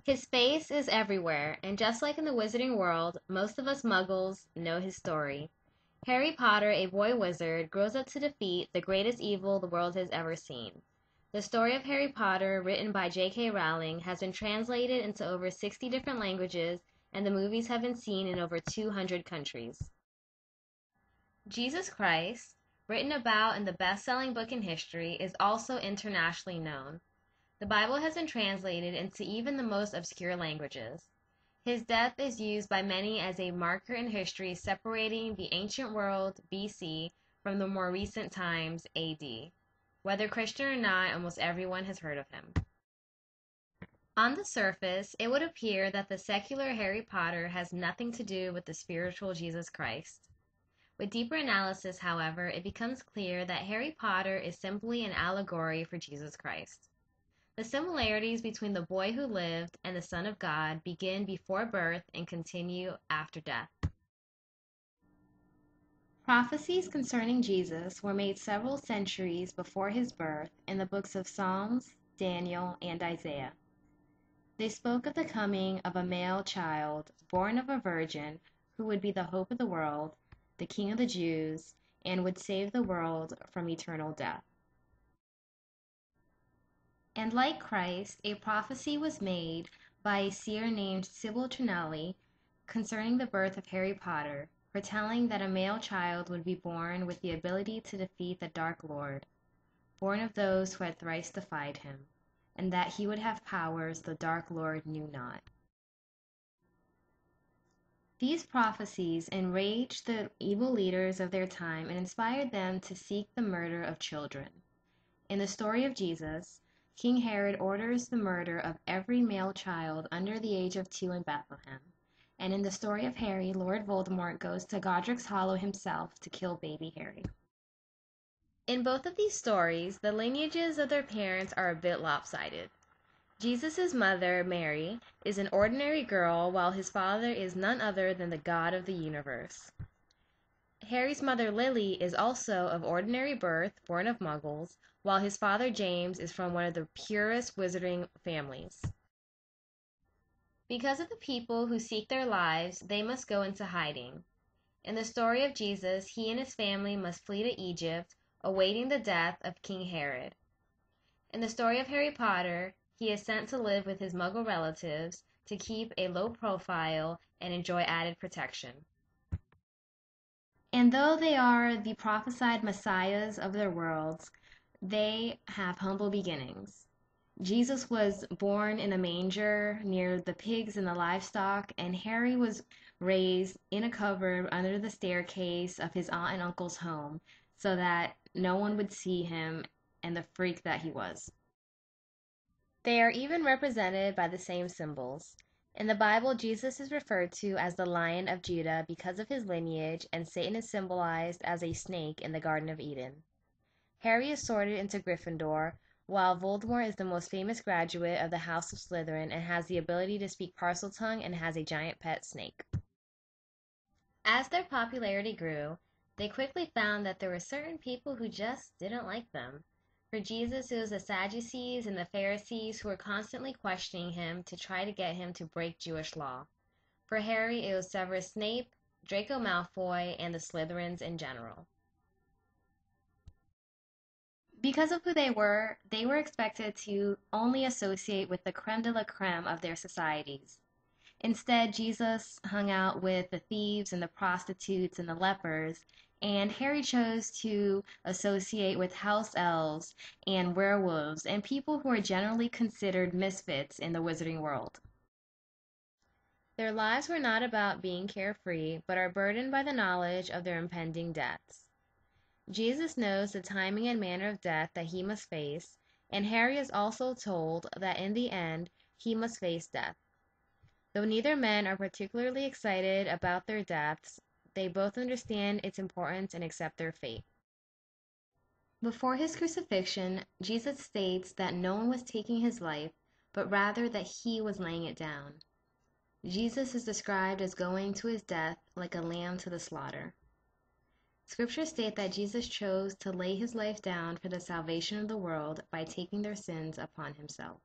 His face is everywhere, and just like in the wizarding world, most of us muggles know his story. Harry Potter, a boy wizard, grows up to defeat the greatest evil the world has ever seen. The story of Harry Potter, written by J.K. Rowling, has been translated into over 60 different languages, and the movies have been seen in over 200 countries. Jesus Christ, written about in the best-selling book in history, is also internationally known. The Bible has been translated into even the most obscure languages. His death is used by many as a marker in history separating the ancient world BC from the more recent times AD. Whether Christian or not, almost everyone has heard of him. On the surface, it would appear that the secular Harry Potter has nothing to do with the spiritual Jesus Christ. With deeper analysis, however, it becomes clear that Harry Potter is simply an allegory for Jesus Christ. The similarities between the boy who lived and the Son of God begin before birth and continue after death. Prophecies concerning Jesus were made several centuries before his birth in the books of Psalms, Daniel, and Isaiah. They spoke of the coming of a male child, born of a virgin, who would be the hope of the world, the King of the Jews, and would save the world from eternal death. And like Christ, a prophecy was made by a seer named Sybil Trinelli concerning the birth of Harry Potter, foretelling that a male child would be born with the ability to defeat the Dark Lord, born of those who had thrice defied him, and that he would have powers the Dark Lord knew not. These prophecies enraged the evil leaders of their time and inspired them to seek the murder of children. In the story of Jesus, King Herod orders the murder of every male child under the age of 2 in Bethlehem. And in the story of Harry, Lord Voldemort goes to Godric's Hollow himself to kill baby Harry. In both of these stories, the lineages of their parents are a bit lopsided. Jesus' mother, Mary, is an ordinary girl, while his father is none other than the God of the universe. Harry's mother Lily is also of ordinary birth, born of muggles, while his father James is from one of the purest wizarding families. Because of the people who seek their lives, they must go into hiding. In the story of Jesus, he and his family must flee to Egypt, awaiting the death of King Herod. In the story of Harry Potter, he is sent to live with his muggle relatives to keep a low profile and enjoy added protection. And though they are the prophesied messiahs of their worlds, they have humble beginnings. Jesus was born in a manger near the pigs and the livestock, and Harry was raised in a cupboard under the staircase of his aunt and uncle's home so that no one would see him and the freak that he was. They are even represented by the same symbols. In the Bible, Jesus is referred to as the Lion of Judah because of his lineage, and Satan is symbolized as a snake in the Garden of Eden. Harry is sorted into Gryffindor, while Voldemort is the most famous graduate of the House of Slytherin and has the ability to speak Parseltongue and has a giant pet snake. As their popularity grew, they quickly found that there were certain people who just didn't like them. For Jesus, it was the Sadducees and the Pharisees who were constantly questioning him to try to get him to break Jewish law. For Harry, it was Severus Snape, Draco Malfoy, and the Slytherins in general. Because of who they were expected to only associate with the creme de la creme of their societies. Instead, Jesus hung out with the thieves and the prostitutes and the lepers, and Harry chose to associate with house elves and werewolves and people who are generally considered misfits in the wizarding world. Their lives were not about being carefree, but are burdened by the knowledge of their impending deaths. Jesus knows the timing and manner of death that he must face, and Harry is also told that in the end he must face death. Though neither men are particularly excited about their deaths, they both understand its importance and accept their fate. Before his crucifixion, Jesus states that no one was taking his life, but rather that he was laying it down. Jesus is described as going to his death like a lamb to the slaughter. Scriptures state that Jesus chose to lay his life down for the salvation of the world by taking their sins upon himself.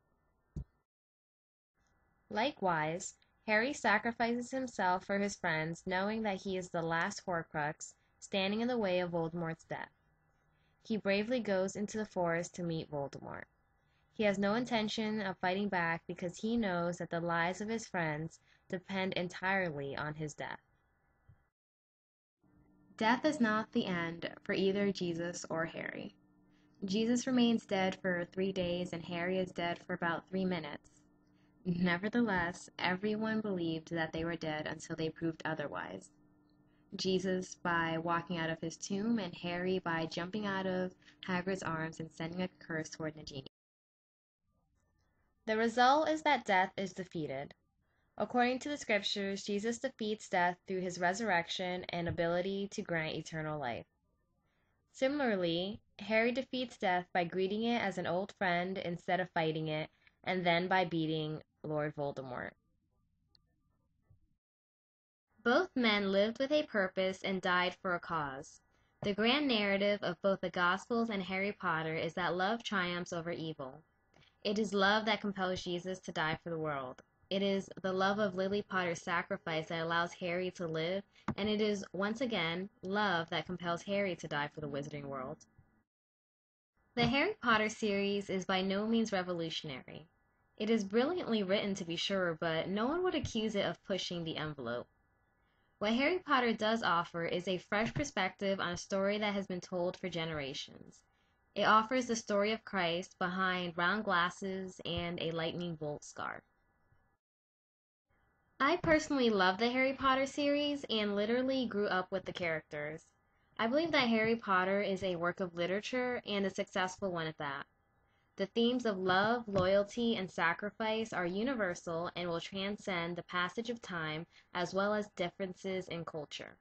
Likewise, Harry sacrifices himself for his friends, knowing that he is the last Horcrux standing in the way of Voldemort's death. He bravely goes into the forest to meet Voldemort. He has no intention of fighting back because he knows that the lives of his friends depend entirely on his death. Death is not the end for either Jesus or Harry. Jesus remains dead for 3 days and Harry is dead for about 3 minutes. Nevertheless, everyone believed that they were dead until they proved otherwise. Jesus by walking out of his tomb, and Harry by jumping out of Hagrid's arms and sending a curse toward Nagini. The result is that death is defeated. According to the scriptures, Jesus defeats death through his resurrection and ability to grant eternal life. Similarly, Harry defeats death by greeting it as an old friend instead of fighting it, and then by beating Lord Voldemort. Both men lived with a purpose and died for a cause. The grand narrative of both the Gospels and Harry Potter is that love triumphs over evil. It is love that compels Jesus to die for the world. It is the love of Lily Potter's sacrifice that allows Harry to live, and it is, once again, love that compels Harry to die for the Wizarding world. The Harry Potter series is by no means revolutionary. It is brilliantly written, to be sure, but no one would accuse it of pushing the envelope. What Harry Potter does offer is a fresh perspective on a story that has been told for generations. It offers the story of Christ behind round glasses and a lightning bolt scar. I personally love the Harry Potter series and literally grew up with the characters. I believe that Harry Potter is a work of literature and a successful one at that. The themes of love, loyalty, and sacrifice are universal and will transcend the passage of time as well as differences in culture.